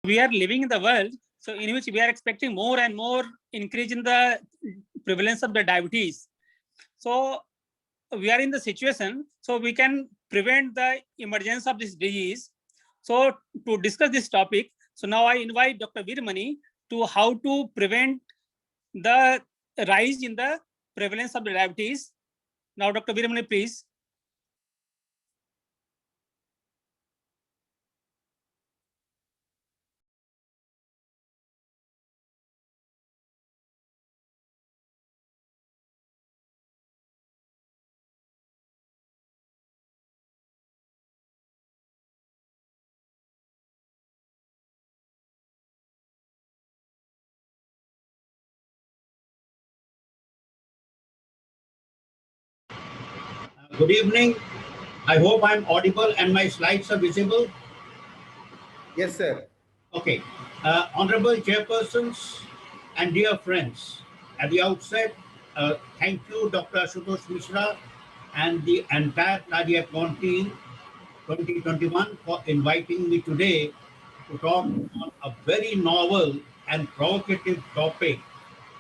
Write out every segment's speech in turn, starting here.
We are living in the world, so in which we are expecting more and more increase in the prevalence of the diabetes. So we are in the situation, so we can prevent the emergence of this disease. So to discuss this topic, so now I invite Dr. Veeramani to how to prevent the rise in the prevalence of the diabetes. Now, Dr. Veeramani, please. Good evening. I hope I'm audible and my slides are visible. Yes, sir. Okay. Honorable chairpersons and dear friends, at the outset, thank you, Dr. Ashutosh Mishra and the entire Cardiac One team 2021 for inviting me today to talk on a very novel and provocative topic,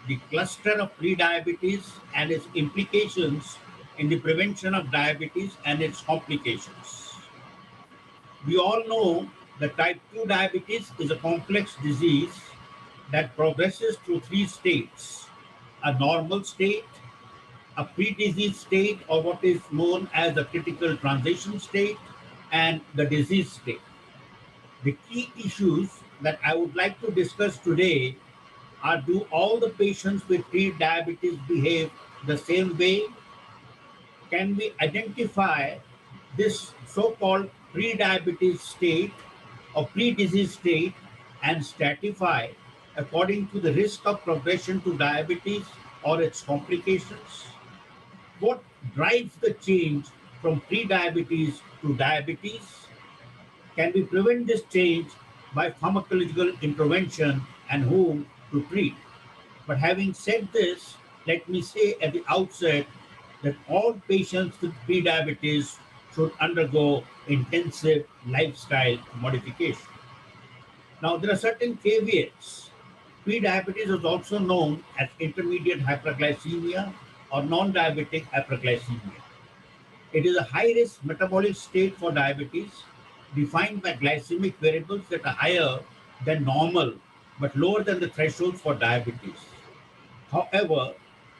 the cluster of prediabetes and its implications in the prevention of diabetes and its complications. We all know that type 2 diabetes is a complex disease that progresses through three states: a normal state, a pre-disease state, or what is known as a critical transition state, and the disease state. The key issues that I would like to discuss today are: do all the patients with pre-diabetes behave the same way? Can we identify this so-called pre-diabetes state or pre-disease state and stratify according to the risk of progression to diabetes or its complications? What drives the change from pre-diabetes to diabetes? Can we prevent this change by pharmacological intervention, and whom to treat? But having said this, let me say at the outset that all patients with prediabetes should undergo intensive lifestyle modification. Now, there are certain caveats. Prediabetes is also known as intermediate hyperglycemia or non-diabetic hyperglycemia. It is a high-risk metabolic state for diabetes, defined by glycemic variables that are higher than normal but lower than the threshold for diabetes. However,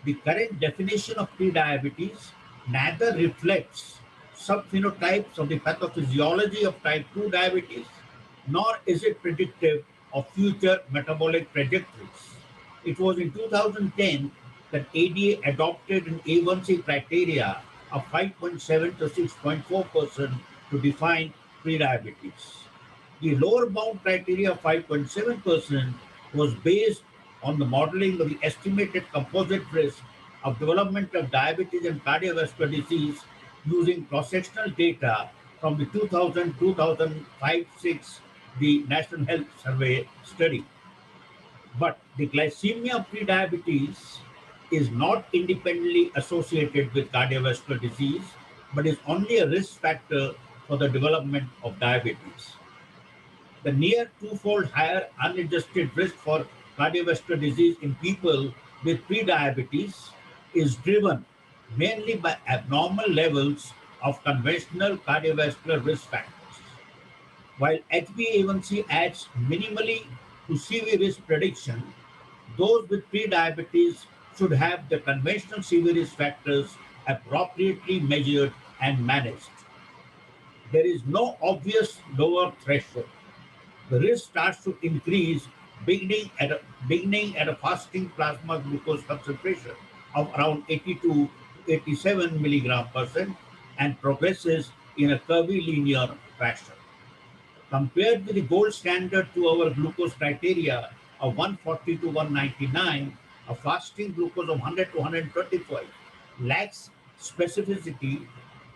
the current definition of prediabetes neither reflects subphenotypes of the pathophysiology of type 2 diabetes, nor is it predictive of future metabolic trajectories. It was in 2010 that ADA adopted an A1C criteria of 5.7 to 6.4% to define prediabetes. The lower bound criteria of 5.7% was based on the modeling of the estimated composite risk of development of diabetes and cardiovascular disease using cross-sectional data from the 2000-2005-6, the National Health Survey study. But the glycemia of prediabetes is not independently associated with cardiovascular disease, but is only a risk factor for the development of diabetes. The near twofold higher unadjusted risk for cardiovascular disease in people with prediabetes is driven mainly by abnormal levels of conventional cardiovascular risk factors. While HbA1c adds minimally to CV risk prediction, those with prediabetes should have the conventional CV risk factors appropriately measured and managed. There is no obvious lower threshold. The risk starts to increase beginning at a fasting plasma glucose concentration of around 82 to 87 milligram percent and progresses in a curvilinear fashion. Compared with the gold standard 2-hour glucose criteria of 140 to 199, a fasting glucose of 100 to 125 lacks specificity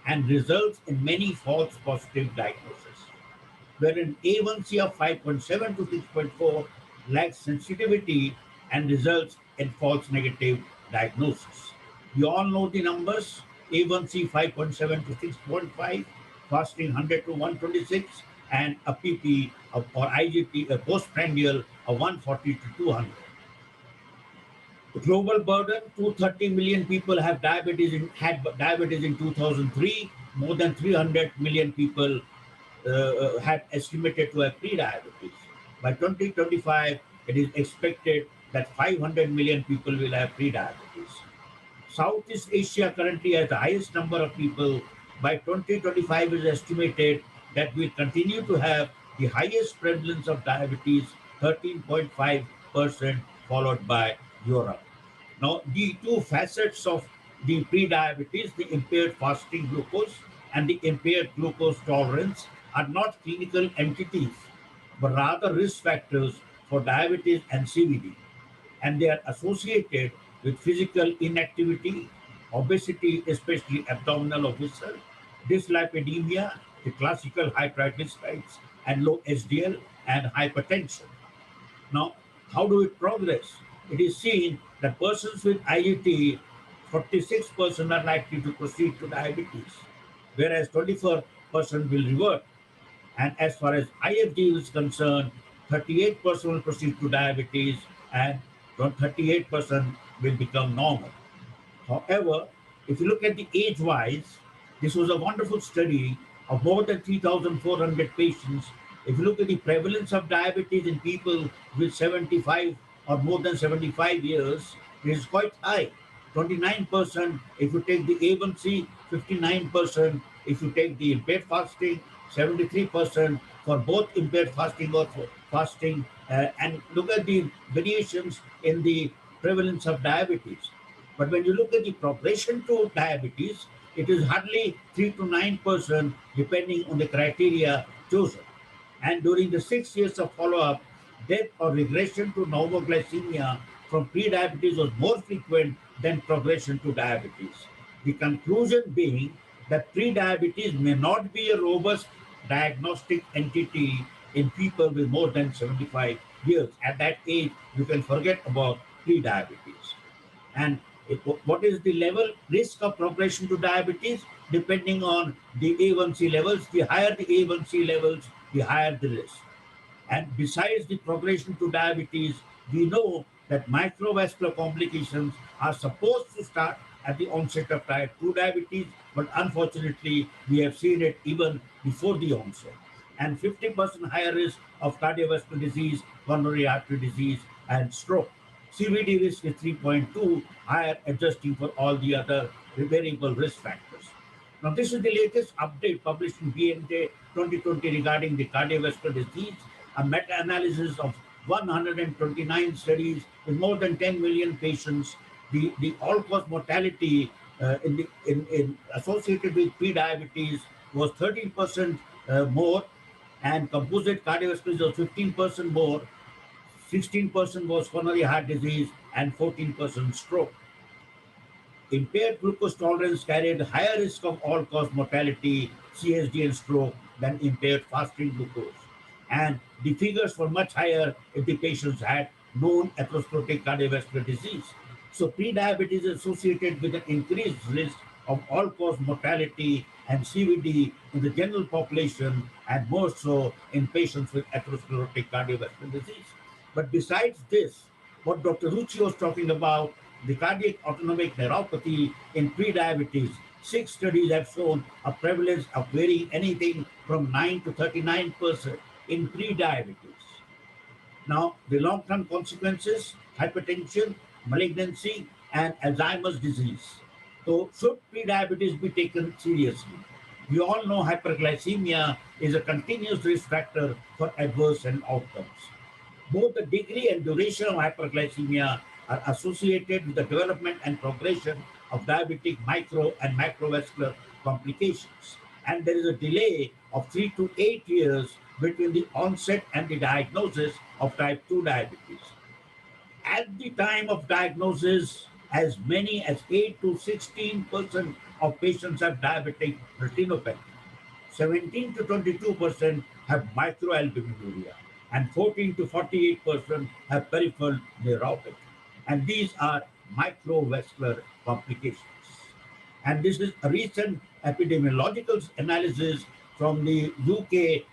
and results in many false positive diagnoses, wherein A1C of 5.7 to 6.4 lacks sensitivity and results in false negative diagnosis. We all know the numbers: A1C 5.7 to 6.5, fasting 100 to 126, and a PP or IGT, a postprandial of 140 to 200. The global burden: 230 million people have had diabetes in 2003. More than 300 million people had estimated to have pre-diabetes. By 2025, it is expected that 500 million people will have pre-diabetes. Southeast Asia currently has the highest number of people. By 2025, it is estimated that we continue to have the highest prevalence of diabetes, 13.5%, followed by Europe. Now, the two facets of the pre-diabetes, the impaired fasting glucose and the impaired glucose tolerance, are not clinical entities, but rather risk factors for diabetes and CVD. And they are associated with physical inactivity, obesity, especially abdominal or visceral, dyslipidemia, the classical high triglycerides, and low HDL, and hypertension. Now, how do we progress? It is seen that persons with IGT, 46% are likely to proceed to diabetes, whereas 24% will revert. And as far as IFD is concerned, 38% will proceed to diabetes and 38% will become normal. However, if you look at the age-wise, this was a wonderful study of more than 3,400 patients. If you look at the prevalence of diabetes in people with 75 or more than 75 years, it is quite high. 29% if you take the A1C, 59% if you take the impaired fasting, 73% for both impaired fasting or fasting, and look at the variations in the prevalence of diabetes. But when you look at the progression to diabetes, it is hardly 3 to 9%, depending on the criteria chosen. And during the 6 years of follow-up, death or regression to normoglycemia from pre-diabetes was more frequent than progression to diabetes. The conclusion being that pre-diabetes may not be a robust diagnostic entity in people with more than 75 years. At that age, you can forget about pre-diabetes. And what is the level risk of progression to diabetes? Depending on the A1C levels, the higher the A1C levels, the higher the risk. And besides the progression to diabetes, we know that microvascular complications are supposed to start at the onset of type 2 diabetes, but unfortunately, we have seen it even before the onset. And 50% higher risk of cardiovascular disease, coronary artery disease, and stroke. CVD risk is 3.2, higher, adjusting for all the other variable risk factors. Now, this is the latest update published in BMJ 2020 regarding the cardiovascular disease, a meta-analysis of 129 studies with more than 10 million patients. The all-cause mortality associated with pre-diabetes was 13% more, and composite cardiovascular was 15% more. 16% was coronary heart disease, and 14% stroke. Impaired glucose tolerance carried higher risk of all-cause mortality, CSD, and stroke than impaired fasting glucose. And the figures were much higher if the patients had known atherosclerotic cardiovascular disease. So pre-diabetes is associated with an increased risk of all-cause mortality and CVD in the general population, and more so in patients with atherosclerotic cardiovascular disease. But besides this, what Dr. Ruchi was talking about, the cardiac autonomic neuropathy in pre-diabetes, 6 studies have shown a prevalence of varying anything from 9 to 39% in pre-diabetes. Now, the long-term consequences: hypertension, malignancy, and Alzheimer's disease. So, should pre-diabetes be taken seriously? We all know hyperglycemia is a continuous risk factor for adverse health outcomes. Both the degree and duration of hyperglycemia are associated with the development and progression of diabetic micro and macrovascular complications. And there is a delay of 3 to 8 years between the onset and the diagnosis of type 2 diabetes. At the time of diagnosis, as many as 8 to 16% of patients have diabetic retinopathy. 17 to 22% have microalbuminuria, and 14 to 48% have peripheral neuropathy. And these are microvascular complications. And this is a recent epidemiological analysis from the UK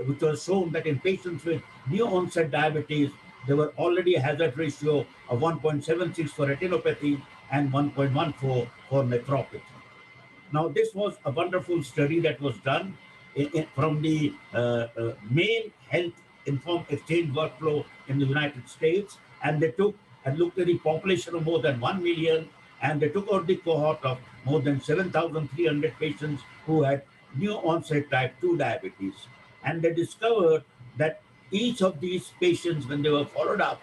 which was shown that in patients with new onset diabetes, there were already a hazard ratio of 1.76 for retinopathy and 1.14 for nephropathy. Now, this was a wonderful study that was done from the main health informed exchange workflow in the United States, and they took and looked at the population of more than 1 million, and they took out the cohort of more than 7,300 patients who had new onset type 2 diabetes. And they discovered that each of these patients, when they were followed up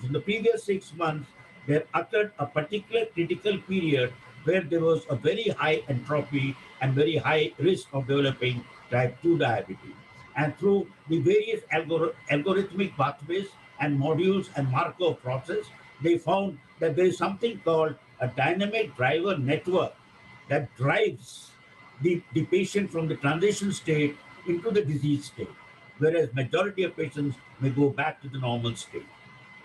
in the previous 6 months, there occurred a particular critical period where there was a very high entropy and very high risk of developing type 2 diabetes. And through the various algorithmic pathways and modules and Markov process, they found that there is something called a dynamic driver network that drives the patient from the transition state into the disease state, whereas majority of patients may go back to the normal state.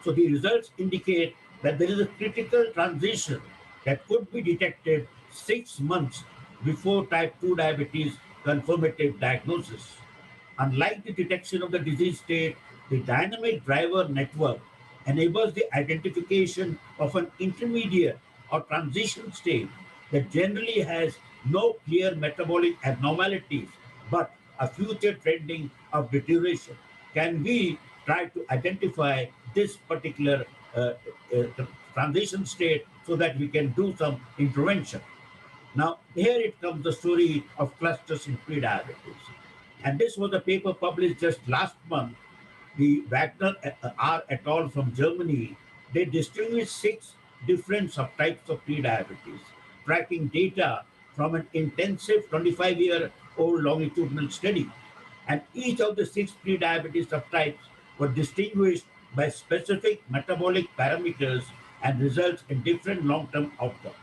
So the results indicate that there is a critical transition that could be detected 6 months before type 2 diabetes confirmative diagnosis. Unlike the detection of the disease state, the dynamic driver network enables the identification of an intermediate or transition state that generally has no clear metabolic abnormalities, but a future trending of deterioration. Can we try to identify this particular transition state so that we can do some intervention? Now, here it comes the story of clusters in prediabetes. And this was a paper published just last month. The Wagner R et al. From Germany, they distinguished 6 different subtypes of prediabetes, tracking data from an intensive 25-year-old longitudinal study. And each of the 6 prediabetes subtypes were distinguished by specific metabolic parameters and results in different long-term outcomes.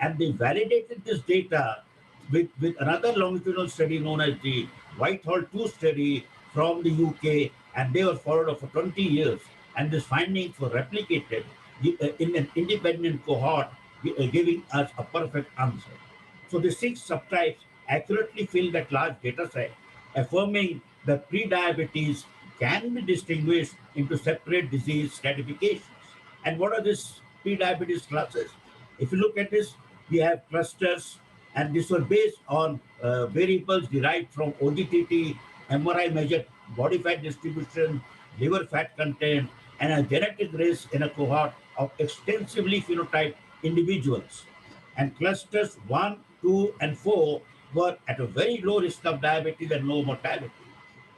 And they validated this data with another longitudinal study known as the Whitehall 2 study from the UK, and they were followed up for 20 years. And these findings were replicated in an independent cohort, giving us a perfect answer. So the 6 subtypes accurately fill that large data set, affirming that prediabetes can be distinguished into separate disease stratifications. And what are these prediabetes classes? If you look at this, we have clusters, and these were based on variables derived from OGTT, MRI measured body fat distribution, liver fat content, and a genetic risk in a cohort of extensively phenotyped individuals. And clusters 1, 2, and 4 were at a very low risk of diabetes and low mortality.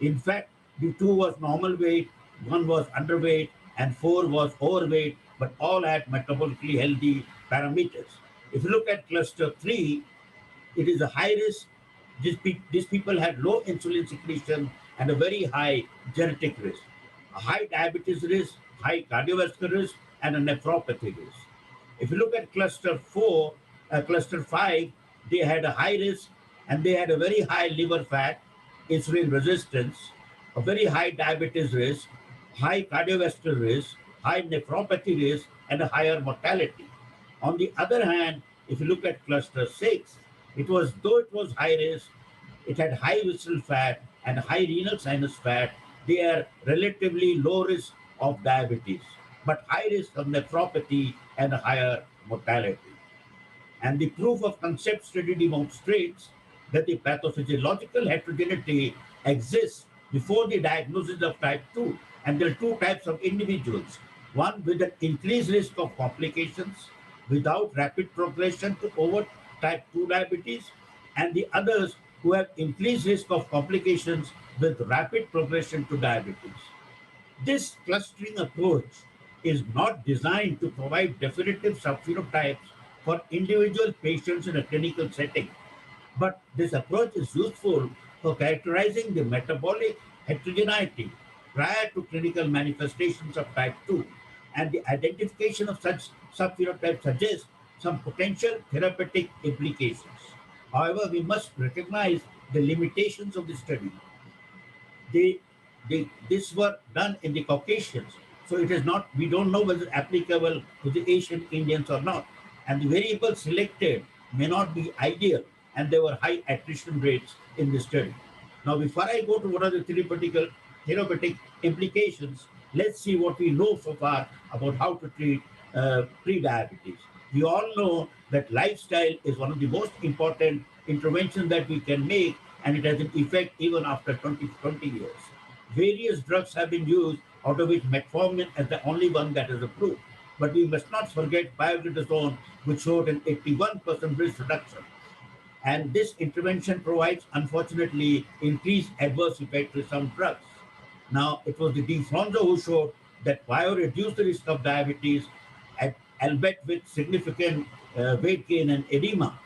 In fact, the 2 was normal weight, 1 was underweight, and 4 was overweight, but all had metabolically healthy parameters. If you look at cluster 3, it is a high risk. These people had low insulin secretion and a very high genetic risk, a high diabetes risk, high cardiovascular risk, and a nephropathy risk. If you look at cluster 5, they had a high risk and they had a very high liver fat, insulin resistance, a very high diabetes risk, high cardiovascular risk, high nephropathy risk, and a higher mortality. On the other hand, if you look at cluster 6, though it was high risk, it had high visceral fat and high renal sinus fat. They are relatively low risk of diabetes, but high risk of nephropathy and a higher mortality. And the proof of concept study demonstrates that the pathophysiological heterogeneity exists before the diagnosis of type 2. And there are 2 types of individuals, one with an increased risk of complications without rapid progression to overt type 2 diabetes, and the others who have increased risk of complications with rapid progression to diabetes. This clustering approach is not designed to provide definitive subphenotypes for individual patients in a clinical setting, but this approach is useful for characterizing the metabolic heterogeneity prior to clinical manifestations of type 2, and the identification of such subphenotypes suggests some potential therapeutic implications. However, we must recognize the limitations of the study. This were done in the Caucasians, so it is not, we don't know whether it's applicable to the Asian Indians or not. And the variables selected may not be ideal, and there were high attrition rates in the study. Now, before I go to what are the therapeutic implications, let's see what we know so far about how to treat pre-diabetes. We all know that lifestyle is one of the most important interventions that we can make, and it has an effect even after 20 years. Various drugs have been used, out of which metformin is the only one that is approved. But we must not forget pioglitazone, which showed an 81% risk reduction. And this intervention provides, unfortunately, increased adverse effects with some drugs. Now, it was the DeFronzo who showed that Pio reduced the risk of diabetes, albeit with significant weight gain and edema.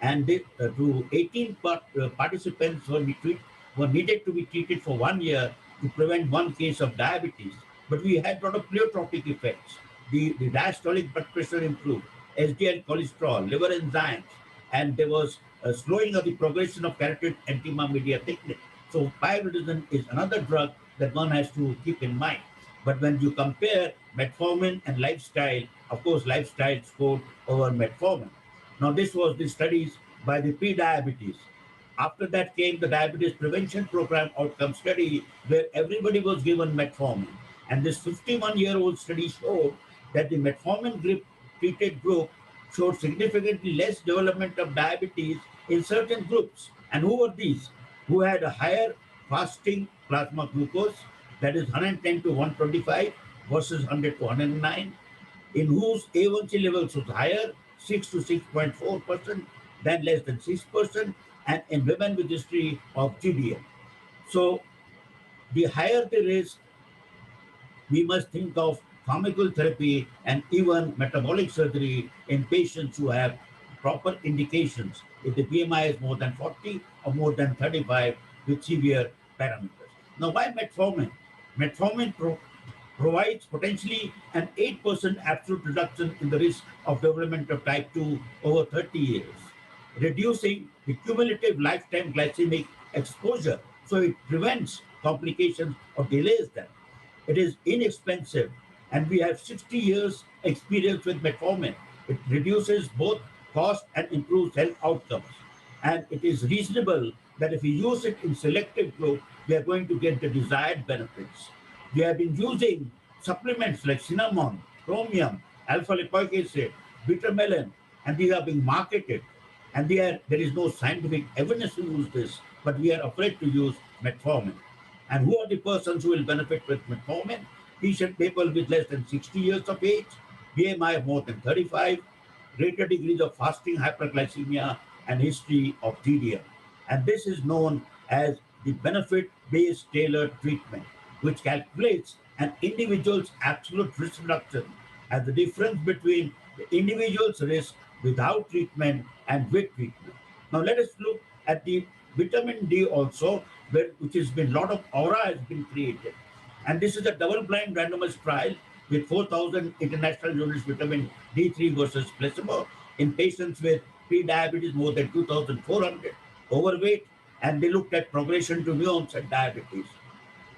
And to 18 participants were needed to be treated for 1 year to prevent one case of diabetes. But we had a lot of pleiotropic effects. The diastolic blood pressure improved, SDL cholesterol, liver enzymes, and there was a slowing of the progression of carotid edema media thickness. So pioglitazone is another drug that one has to keep in mind. But when you compare metformin and lifestyle, of course, lifestyle scored over metformin. Now, this was the studies by the pre-diabetes. After that came the diabetes prevention program outcome study, where everybody was given metformin. And this 51-year-old study showed that the metformin treated group showed significantly less development of diabetes in certain groups. And who were these? Who had a higher fasting plasma glucose, that is 110 to 125 versus 100 to 109, in whose A1C levels was higher, 6 to 6.4%, than less than 6%, and in women with history of GDM. So the higher the risk, we must think of pharmacotherapy and even metabolic surgery in patients who have proper indications if the BMI is more than 40 or more than 35 with severe parameters. Now, why metformin? Metformin provides potentially an 8% absolute reduction in the risk of development of type 2 over 30 years, reducing the cumulative lifetime glycemic exposure. So it prevents complications or delays them. It is inexpensive, and we have 60 years experience with metformin. It reduces both cost and improves health outcomes. And it is reasonable that if we use it in selective group, we are going to get the desired benefits. We have been using supplements like cinnamon, chromium, alpha lipoic acid, bitter melon, and these are being marketed. And there is no scientific evidence to use this, but we are afraid to use metformin. And who are the persons who will benefit with metformin? Patient people with less than 60 years of age, BMI of more than 35, greater degrees of fasting hyperglycemia, and history of GDM. And this is known as the benefit-based tailored treatment, which calculates an individual's absolute risk reduction as the difference between the individual's risk without treatment and with treatment. Now let us look at the vitamin D also, which has been a lot of aura has been created. And this is a double-blind randomized trial with 4,000 international units vitamin D3 versus placebo in patients with pre-diabetes more than 2,400, overweight, and they looked at progression to new onset diabetes.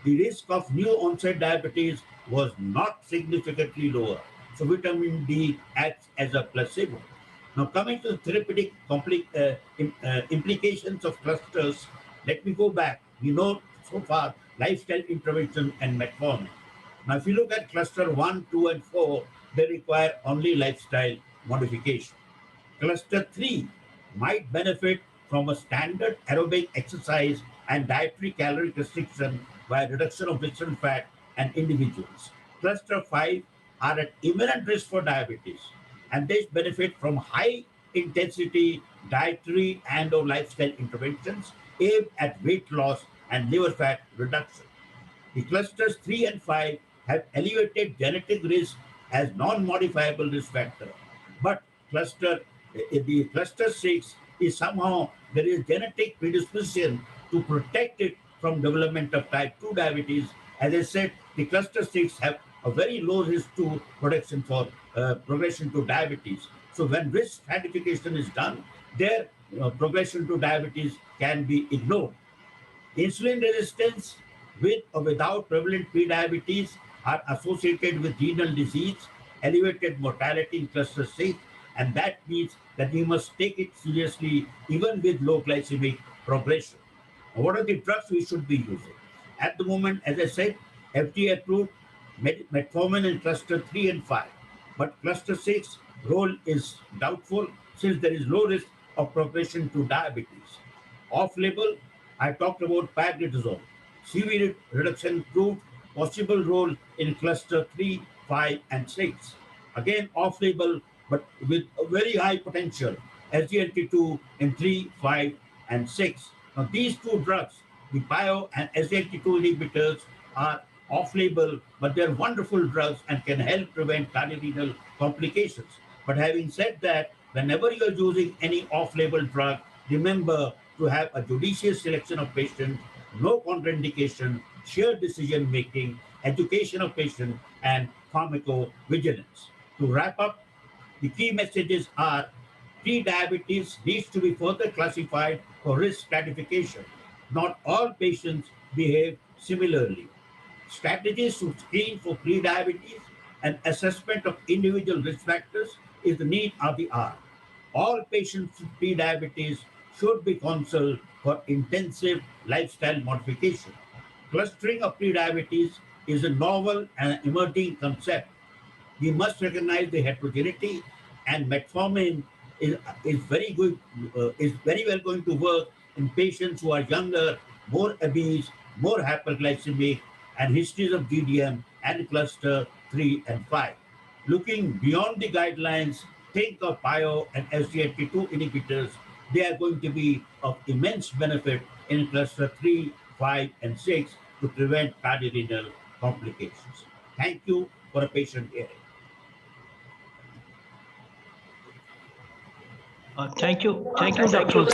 The risk of new onset diabetes was not significantly lower. So vitamin D acts as a placebo. Now coming to the therapeutic implications of clusters, let me go back. We know so far lifestyle intervention and metformin. Now if you look at cluster 1, 2, and 4, they require only lifestyle modification. Cluster 3 might benefit from a standard aerobic exercise and dietary calorie restriction by reduction of visceral fat and individuals. Cluster 5 are at imminent risk for diabetes, and they benefit from high intensity dietary and or lifestyle interventions aimed at weight loss and liver fat reduction. The clusters 3 and 5 have elevated genetic risk as non-modifiable risk factor, but the cluster 6 is somehow there is genetic predisposition to protect it from development of type 2 diabetes. As I said, the cluster 6 have a very low risk to protection for progression to diabetes. So when risk stratification is done, their progression to diabetes can be ignored. Insulin resistance with or without prevalent prediabetes are associated with renal disease, elevated mortality in cluster 6, and that means that we must take it seriously even with low glycemic progression. What are the drugs we should be using? At the moment, as I said, FDA approved metformin in cluster 3 and 5, but cluster 6 role is doubtful since there is low risk of progression to diabetes. Off-label, I talked about pioglitazone. CV reduction proved possible role in cluster 3, 5, and 6. Again, off-label, but with a very high potential, SGLT2 in 3, 5, and 6. Now, these two drugs, the bio and SGLT2 inhibitors, are off-label, but they're wonderful drugs and can help prevent cardiorenal complications. But having said that, whenever you're using any off-label drug, remember to have a judicious selection of patients, no contraindication, shared decision-making, education of patient, and pharmacovigilance. To wrap up, the key messages are pre-diabetes needs to be further classified for risk stratification. Not all patients behave similarly. Strategies to screen for pre-diabetes and assessment of individual risk factors is the need of the hour. All patients with pre-diabetes should be counseled for intensive lifestyle modification. Clustering of pre-diabetes is a novel and emerging concept. We must recognize the heterogeneity, and metformin is very good, is very well going to work in patients who are younger, more obese, more hyperglycemic, and histories of GDM and cluster 3 and 5. Looking beyond the guidelines, think of bio and SGLT2 inhibitors. They are going to be of immense benefit in cluster 3, 5, and 6 to prevent cardiorenal complications. Thank you for a patient hearing. Thank you, Dr.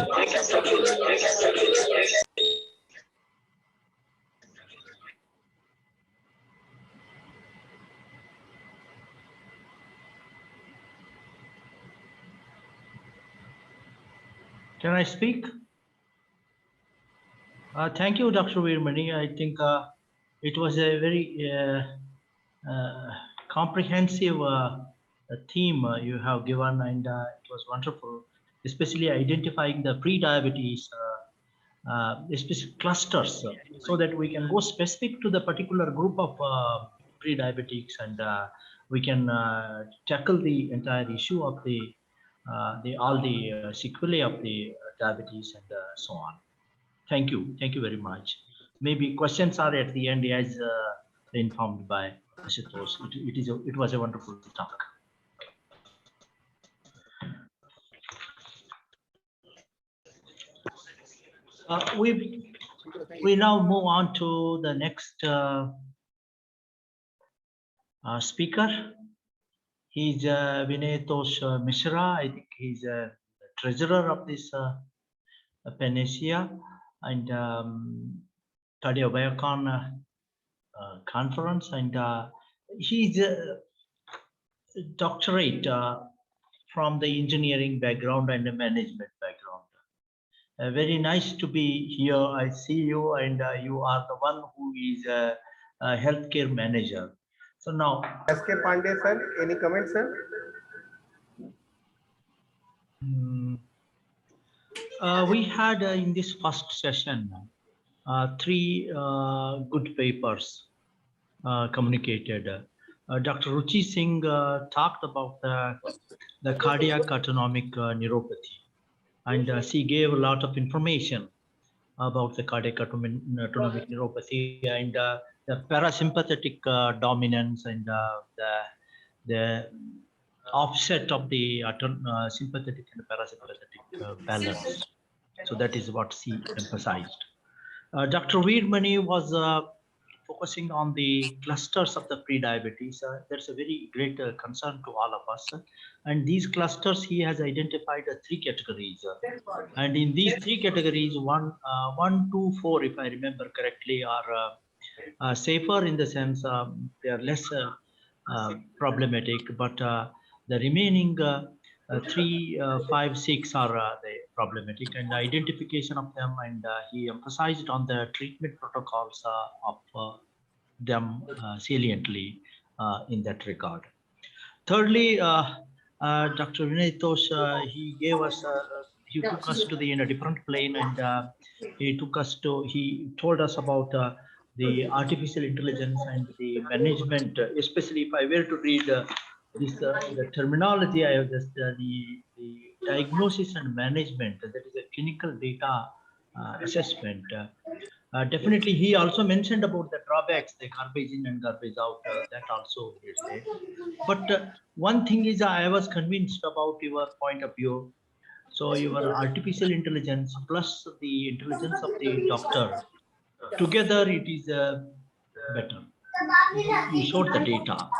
Can I speak? Thank you, Dr. Veermani. I think it was a very comprehensive theme you have given, and it was wonderful, especially identifying the pre-diabetes specific clusters so that we can go specific to the particular group of pre-diabetics, and we can tackle the entire issue of all the sequelae of the diabetes and so on. Thank you very much. Maybe questions are at the end, as informed by Ashutosh. It was a wonderful talk. We now move on to the next speaker. He's Vinaytosh Mishra. I think he's a treasurer of this Panacea and Cardio conference, and he's a doctorate from the engineering background and the management background. Very nice to be here. I see you, and you are the one who is a healthcare manager. So now, S.K. Pandey sir, any comments, sir? We had in this first session 3 good papers communicated. Dr. Ruchi Singh talked about the cardiac autonomic neuropathy, and she gave a lot of information about the cardiac autonomic neuropathy and the parasympathetic dominance and the offset of the sympathetic and parasympathetic balance. So that is what she emphasized. Dr. Veermani was focusing on the clusters of the pre-diabetes. That's a very great concern to all of us. And these clusters, he has identified 3 categories. And in these 3 categories, 1, 2, 4, if I remember correctly, are safer in the sense they are less problematic, but the remaining 3, 5, 6 are the problematic, and identification of them, and he emphasized on the treatment protocols of them saliently in that regard. Thirdly, Dr. Vinaytosh, he gave us he took us to the in a different plane, and he told us about the artificial intelligence and the management, especially if I were to read the terminology, I have just the diagnosis and management, that is a clinical data assessment. Definitely, he also mentioned about the drawbacks, the garbage in and garbage out. That also is there. But one thing is, I was convinced about your point of view. So your artificial intelligence plus the intelligence of the doctor, together it is better. You showed the data.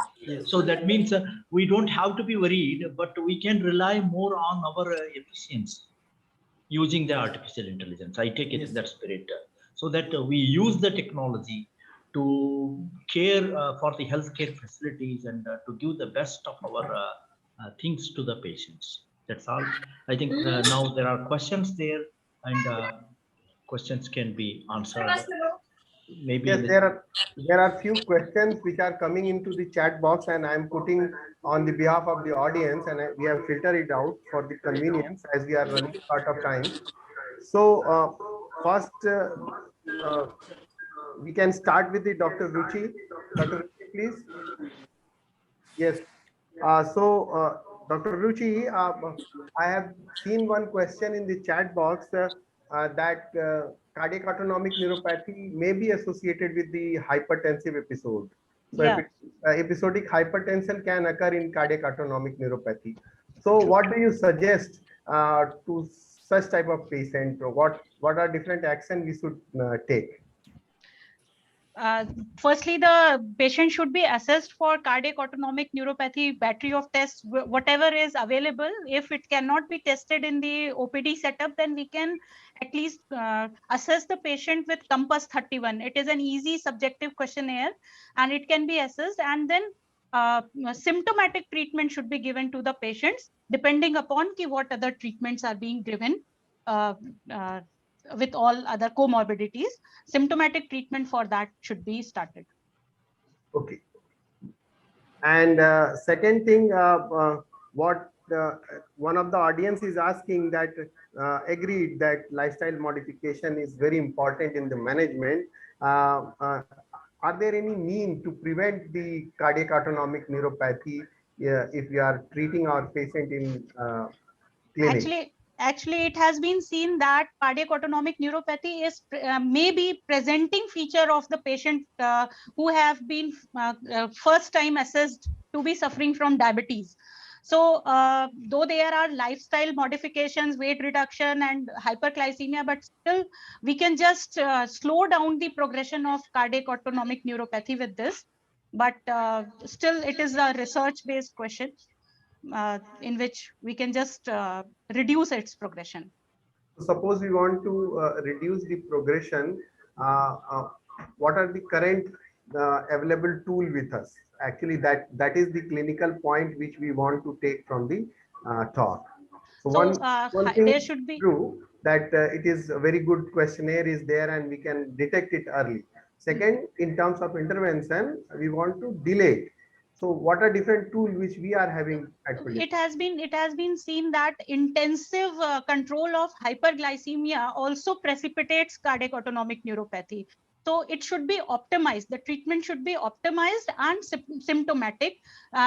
So that means we don't have to be worried, but we can rely more on our efficiency using the artificial intelligence. I take it in that spirit, so that we use the technology to care for the healthcare facilities and to give the best of our things to the patients. That's all. I think now there are questions there, and questions can be answered. Maybe Yes, there are few questions which are coming into the chat box, and I am putting on the behalf of the audience, and we have filtered it out for the convenience as we are running short of time. So first, we can start with the Dr. Ruchi. Dr. Ruchi, please. Yes. Dr. Ruchi, I have seen one question in the chat box that cardiac autonomic neuropathy may be associated with the hypertensive episode. So, Yeah. episodic hypertension can occur in cardiac autonomic neuropathy. So, what do you suggest to such type of patient? What are different actions we should take? Firstly, the patient should be assessed for cardiac autonomic neuropathy battery of tests, whatever is available. If it cannot be tested in the OPD setup, then we can at least assess the patient with Compass 31. It is an easy subjective questionnaire and it can be assessed, and then symptomatic treatment should be given to the patients depending upon what other treatments are being given with all other comorbidities. Symptomatic treatment for that should be started. Okay. And second thing, what one of the audience is asking, that agreed that lifestyle modification is very important in the management. Are there any means to prevent the cardiac autonomic neuropathy if we are treating our patient in clinic? Actually, it has been seen that cardiac autonomic neuropathy is maybe presenting feature of the patient who have been first time assessed to be suffering from diabetes. So though there are lifestyle modifications, weight reduction and hyperglycemia, but still we can just slow down the progression of cardiac autonomic neuropathy with this. But still it is a research based question. In which we can just reduce its progression. Suppose we want to reduce the progression, what are the current available tool with us? Actually, that is the clinical point which we want to take from the talk. So one thing there should be true that it is a very good questionnaire is there and we can detect it early. Second, in terms of intervention, we want to delay it. So what are different tools which we are having at present? It has been seen that intensive control of hyperglycemia also precipitates cardiac autonomic neuropathy. So it should be optimized. The treatment should be optimized and symptomatic,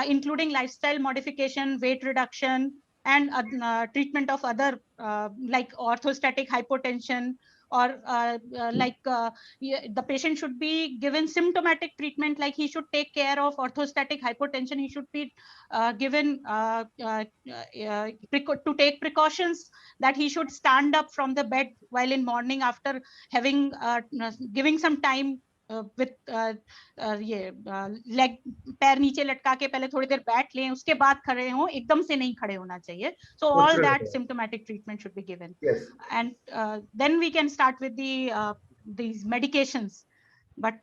including lifestyle modification, weight reduction, and treatment of other like orthostatic hypotension, or the patient should be given symptomatic treatment, like he should take care of orthostatic hypotension. He should be given to take precautions that he should stand up from the bed while in morning after having giving some time with leg पैर नीचे लटका के पहले थोड़ी देर बैठ लें, उसके बाद खड़े हों, एकदम से नहीं खड़े होना चाहिए. So all that symptomatic treatment should be given. Yes. And then we can start with these medications. But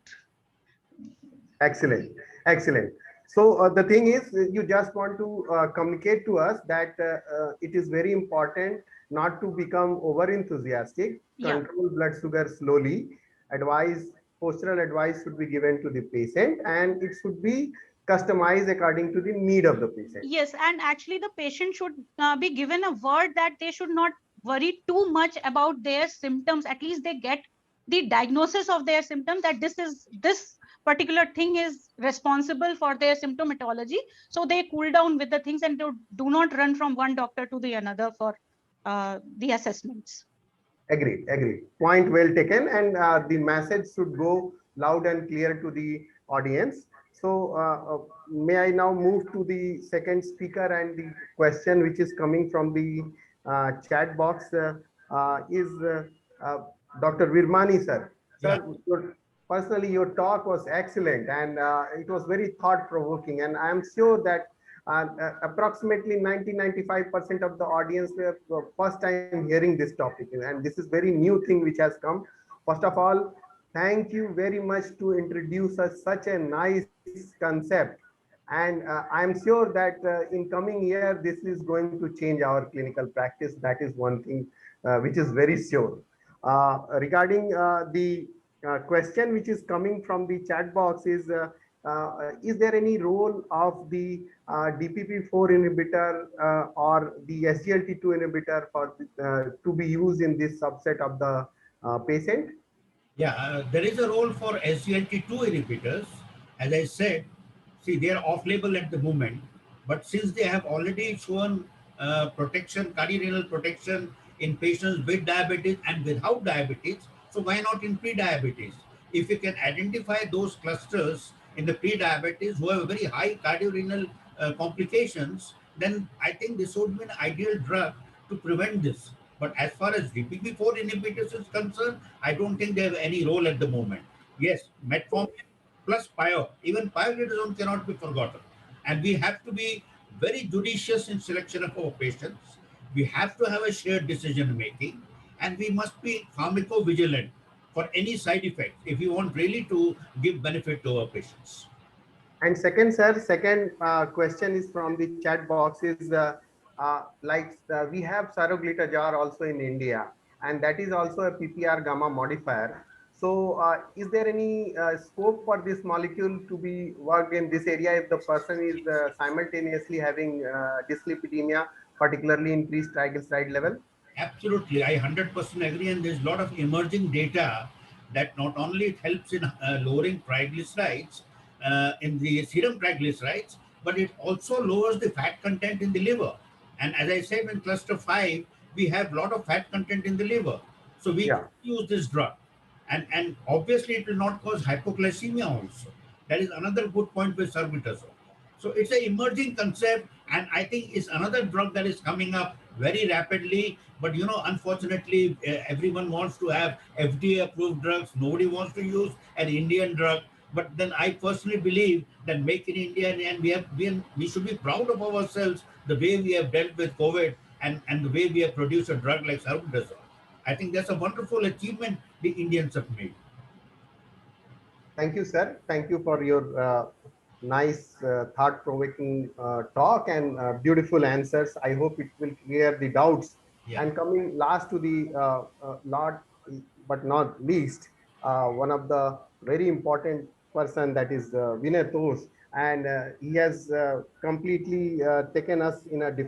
excellent. So the thing is, you just want to communicate to us that it is very important not to become over enthusiastic, control blood sugar slowly, postural advice should be given to the patient, and it should be customized according to the need of the patient. Yes, and actually the patient should be given a word that they should not worry too much about their symptoms. At least they get the diagnosis of their symptoms, that this particular thing is responsible for their symptomatology. So they cool down with the things and do not run from one doctor to the another for the assessments. Agreed, agreed. Point well taken. And the message should go loud and clear to the audience. So may I now move to the second speaker, and the question which is coming from the chat box is Dr. Virmani, sir. Yeah. Sir, personally, your talk was excellent, and it was very thought-provoking. And I am sure that approximately 90-95% of the audience were first time hearing this topic, and this is very new thing which has come. First of all, thank you very much to introduce us such a nice concept, and I am sure that in coming year this is going to change our clinical practice. That is one thing which is very sure. Regarding the question which is coming from the chat box is there any role of the DPP-4 inhibitor or the SGLT2 inhibitor for to be used in this subset of the patient? Yeah, there is a role for SGLT2 inhibitors. As I said, see, they are off-label at the moment, but since they have already shown protection, cardiorenal protection in patients with diabetes and without diabetes, so why not in pre-diabetes? If you can identify those clusters in the pre-diabetes who have very high cardiorenal complications, then I think this would be an ideal drug to prevent this. But as far as DPP-4 inhibitors is concerned, I don't think they have any role at the moment. Yes, metformin plus pio, even pioglitazone cannot be forgotten. And we have to be very judicious in selection of our patients. We have to have a shared decision making, and we must be pharmacovigilant for any side effects if we want really to give benefit to our patients. And second, sir, second question is from the chat box is we have saroglitazar also in India, and that is also a PPR gamma modifier. So is there any scope for this molecule to be worked in this area if the person is simultaneously having dyslipidemia, particularly increased triglyceride level? Absolutely, I 100% agree. And there's a lot of emerging data that not only it helps in lowering triglycerides, in the serum triglycerides, but it also lowers the fat content in the liver. And as I said, in cluster 5, we have a lot of fat content in the liver. So we Yeah. use this drug. And obviously, it will not cause hypoglycemia also. That is another good point with salbutamol. So it's an emerging concept, and I think it's another drug that is coming up very rapidly. But unfortunately, everyone wants to have FDA-approved drugs. Nobody wants to use an Indian drug. But then I personally believe that make in India, and we should be proud of ourselves the way we have dealt with COVID, and the way we have produced a drug like salbutamol. I think that's a wonderful achievement the Indians have made. Thank you, sir. Thank you for your nice, thought-provoking talk and beautiful answers. I hope it will clear the doubts. Yeah. And coming last to the last but not least, one of the very important person, that is Vinay Tosh, and he has completely taken us in a different